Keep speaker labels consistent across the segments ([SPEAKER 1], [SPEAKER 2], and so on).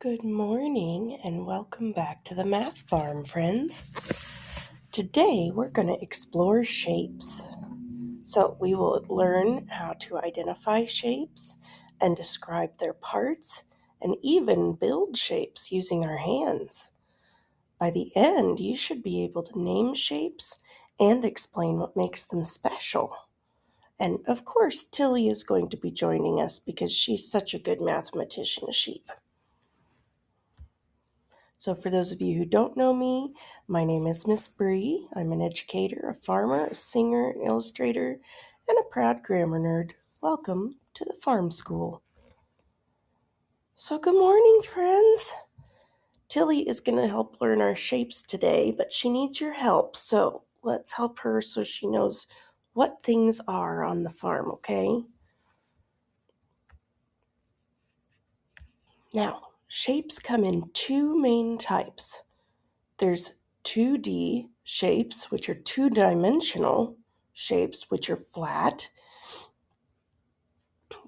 [SPEAKER 1] Good morning and welcome back to the Math Farm, friends. Today we're going to explore shapes. So we will learn how to identify shapes and describe their parts and even build shapes using our hands. By the end, you should be able to name shapes and explain what makes them special. And of course, Tilly is going to be joining us because she's such a good mathematician sheep. So for those of you who don't know me, my name is Miss Bree. I'm an educator, a farmer, a singer, an illustrator, and a proud grammar nerd. Welcome to the farm school. So good morning, friends. Tilly is going to help learn our shapes today, but she needs your help. So let's help her so she knows what things are on the farm, okay? Now, shapes come in two main types. There's 2D shapes, which are two-dimensional shapes, which are flat.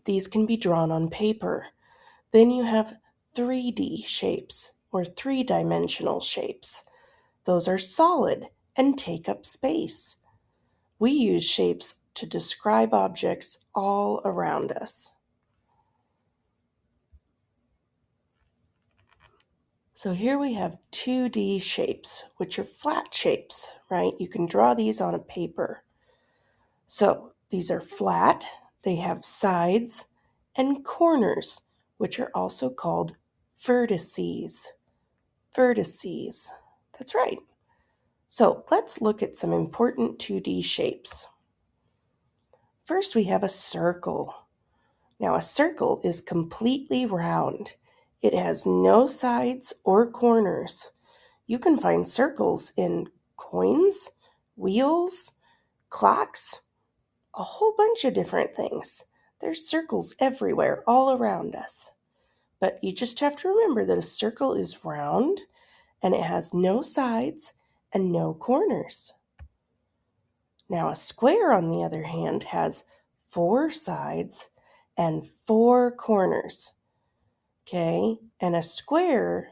[SPEAKER 1] These can be drawn on paper. Then you have 3D shapes, or three-dimensional shapes. Those are solid and take up space. We use shapes to describe objects all around us. So here we have 2D shapes, which are flat shapes, right? You can draw these on a paper. So these are flat, they have sides and corners, which are also called vertices. Vertices. That's right. So let's look at some important 2D shapes. First, we have a circle. Now, a circle is completely round. It has no sides or corners. You can find circles in coins, wheels, clocks, a whole bunch of different things. There's circles everywhere, all around us. But you just have to remember that a circle is round and it has no sides and no corners. Now, a square, on the other hand, has 4 sides and 4 corners. Okay? And a square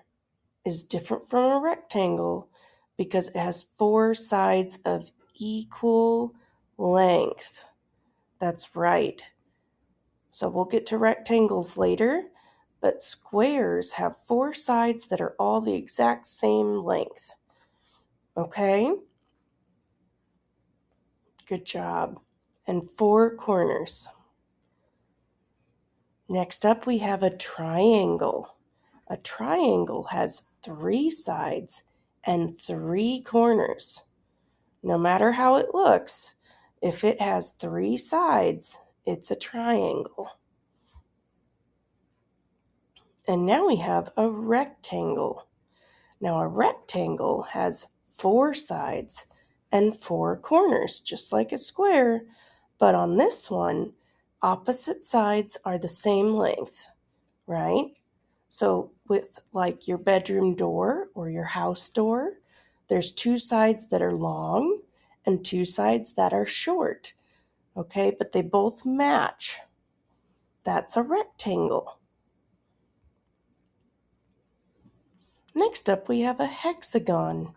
[SPEAKER 1] is different from a rectangle because it has 4 sides of equal length. That's right. So we'll get to rectangles later, but squares have 4 sides that are all the exact same length. Okay? Good job. And 4 corners. Next up, we have a triangle. A triangle has 3 sides and 3 corners. No matter how it looks, if it has 3 sides, it's a triangle. And now we have a rectangle. Now a rectangle has 4 sides and 4 corners, just like a square, but on this one, opposite sides are the same length, right? So with like your bedroom door or your house door, there's 2 sides that are long and 2 sides that are short, okay? But they both match. That's a rectangle. Next up, we have a hexagon.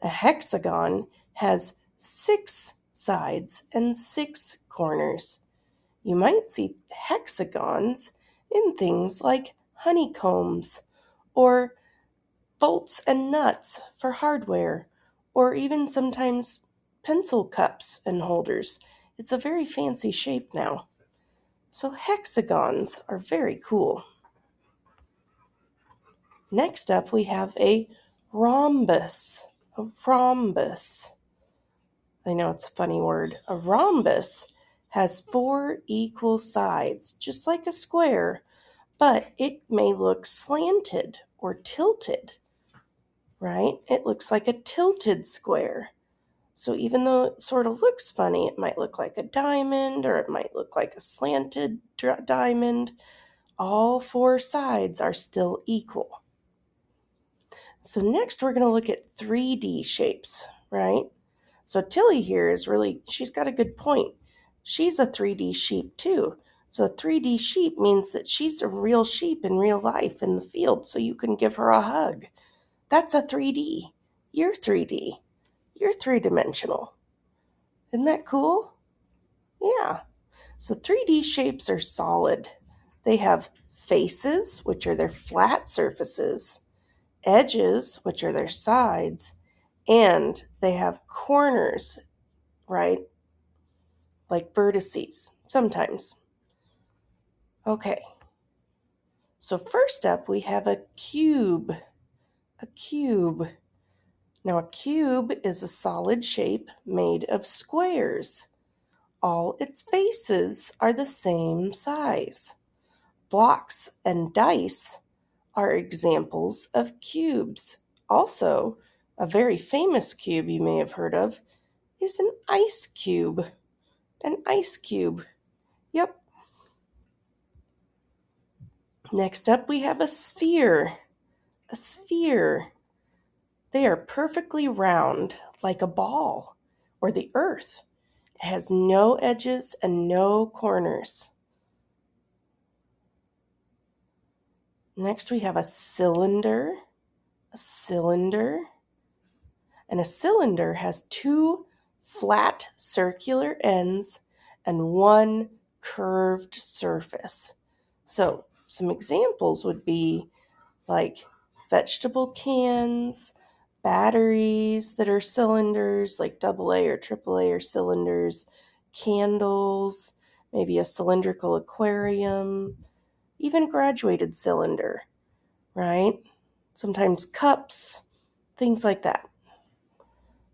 [SPEAKER 1] A hexagon has 6 sides and 6 corners. You might see hexagons in things like honeycombs or bolts and nuts for hardware, or even sometimes pencil cups and holders. It's a very fancy shape now. So hexagons are very cool. Next up, we have a rhombus. A rhombus. I know it's a funny word. A rhombus has 4 equal sides, just like a square, but it may look slanted or tilted, right? It looks like a tilted square. So even though it sort of looks funny, it might look like a diamond or it might look like a slanted diamond. All 4 sides are still equal. So next we're going to look at 3D shapes, right? So Tilly here is she's got a good point. She's a 3D sheep too. So a 3D sheep means that she's a real sheep in real life in the field, so you can give her a hug. That's a 3D. You're 3D. You're three-dimensional. Isn't that cool? Yeah. So 3D shapes are solid. They have faces, which are their flat surfaces, edges, which are their sides, and they have corners, right? Like vertices, sometimes. Okay, so first up we have a cube. A cube. Now a cube is a solid shape made of squares. All its faces are the same size. Blocks and dice are examples of cubes. Also, a very famous cube you may have heard of is an ice cube. An ice cube. Yep. Next up, we have a sphere. A sphere. They are perfectly round, like a ball or the earth. It has no edges and no corners. Next, we have a cylinder. A cylinder. And a cylinder has two flat circular ends and one curved surface. So, some examples would be like vegetable cans, batteries that are cylinders, like AA or AAA or cylinders, candles, maybe a cylindrical aquarium, even graduated cylinder, right? Sometimes cups, things like that.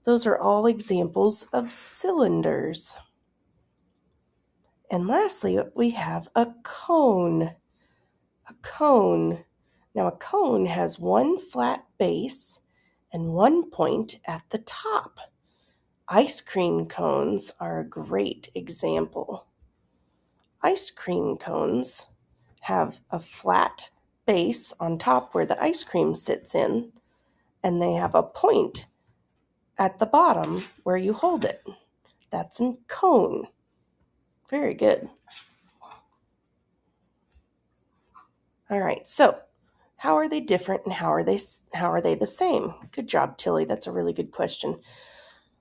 [SPEAKER 1] Those are all examples of cylinders. And lastly, we have a cone. A cone. Now, a cone has one flat base and one point at the top. Ice cream cones are a great example. Ice cream cones have a flat base on top where the ice cream sits in, and they have a point at the bottom where you hold it. That's a cone. Very good. All right, so how are they different and how are they the same? Good job, Tilly. That's a really good question.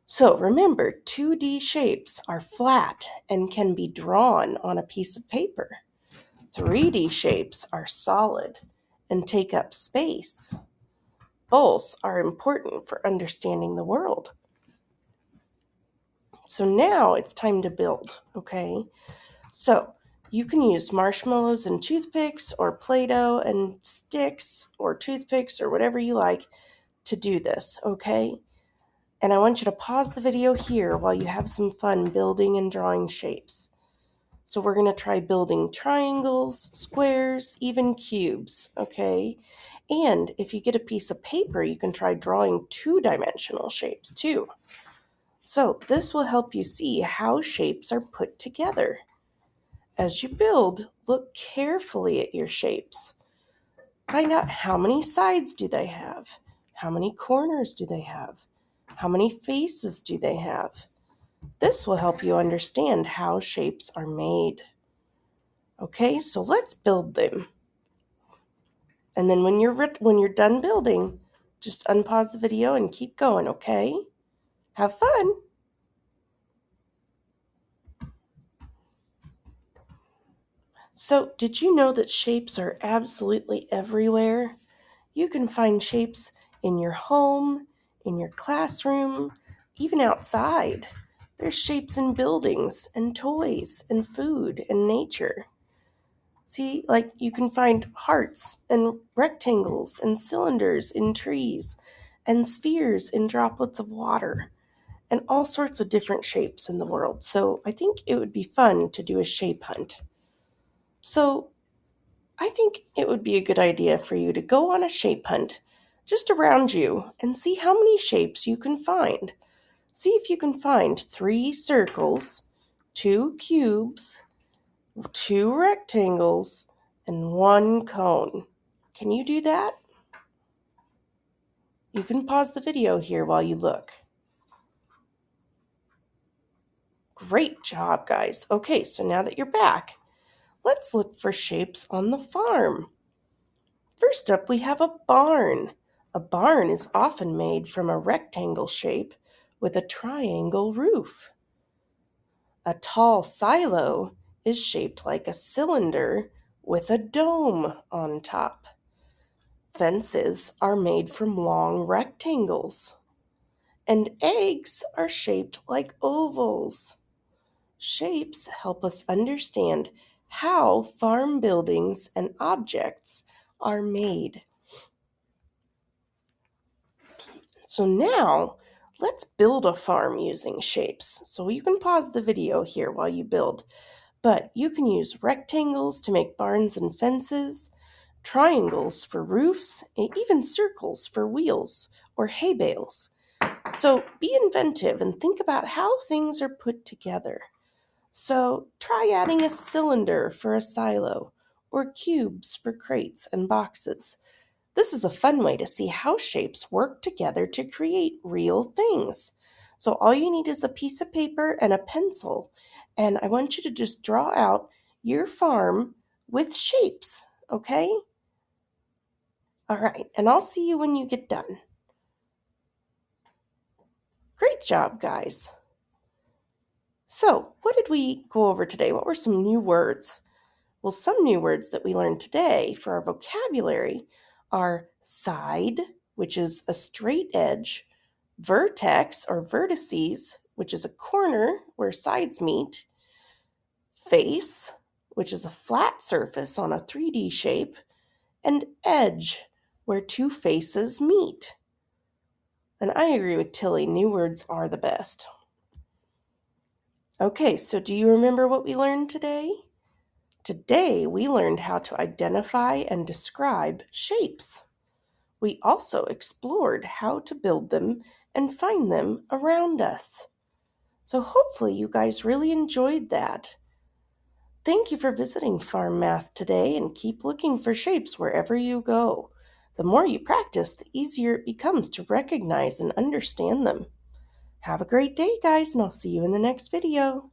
[SPEAKER 1] So remember, 2D shapes are flat and can be drawn on a piece of paper. 3D shapes are solid and take up space. Both are important for understanding the world. So now it's time to build, okay? So you can use marshmallows and toothpicks or Play-Doh and sticks or toothpicks or whatever you like to do this, okay? And I want you to pause the video here while you have some fun building and drawing shapes. So we're going to try building triangles, squares, even cubes, okay? And if you get a piece of paper, you can try drawing two-dimensional shapes too. So this will help you see how shapes are put together. As you build, look carefully at your shapes. Find out how many sides do they have? How many corners do they have? How many faces do they have? This will help you understand how shapes are made. Okay, so let's build them. And then when you're done building, just unpause the video and keep going, okay? Have fun. So, did you know that shapes are absolutely everywhere? You can find shapes in your home, in your classroom, even outside. There's shapes in buildings and toys and food and nature. See, like you can find hearts and rectangles and cylinders in trees and spheres in droplets of water and all sorts of different shapes in the world. So I think it would be fun to do a shape hunt. So I think it would be a good idea for you to go on a shape hunt just around you and see how many shapes you can find. See if you can find 3 circles, 2 cubes, 2 rectangles, and 1 cone. Can you do that? You can pause the video here while you look. Great job, guys. Okay, so now that you're back, Let's look for shapes on the farm. First up, we have a barn. A barn is often made from a rectangle shape with a triangle roof. A tall silo is shaped like a cylinder with a dome on top. Fences are made from long rectangles. And eggs are shaped like ovals. Shapes help us understand how farm buildings and objects are made. So now, let's build a farm using shapes. So you can pause the video here while you build, but you can use rectangles to make barns and fences, triangles for roofs, and even circles for wheels or hay bales. So be inventive and think about how things are put together. So try adding a cylinder for a silo or cubes for crates and boxes. This is a fun way to see how shapes work together to create real things. So all you need is a piece of paper and a pencil, and I want you to just draw out your farm with shapes, okay? All right, and I'll see you when you get done. Great job, guys. So, what did we go over today? What were some new words? Well, some new words that we learned today for our vocabulary are side, which is a straight edge, vertex or vertices, which is a corner where sides meet, face, which is a flat surface on a 3D shape, and edge, where two faces meet. And I agree with Tilly, new words are the best. Okay, so do you remember what we learned today? Today, we learned how to identify and describe shapes. We also explored how to build them and find them around us. So hopefully you guys really enjoyed that. Thank you for visiting Farm Math today and keep looking for shapes wherever you go. The more you practice, the easier it becomes to recognize and understand them. Have a great day, guys, and I'll see you in the next video.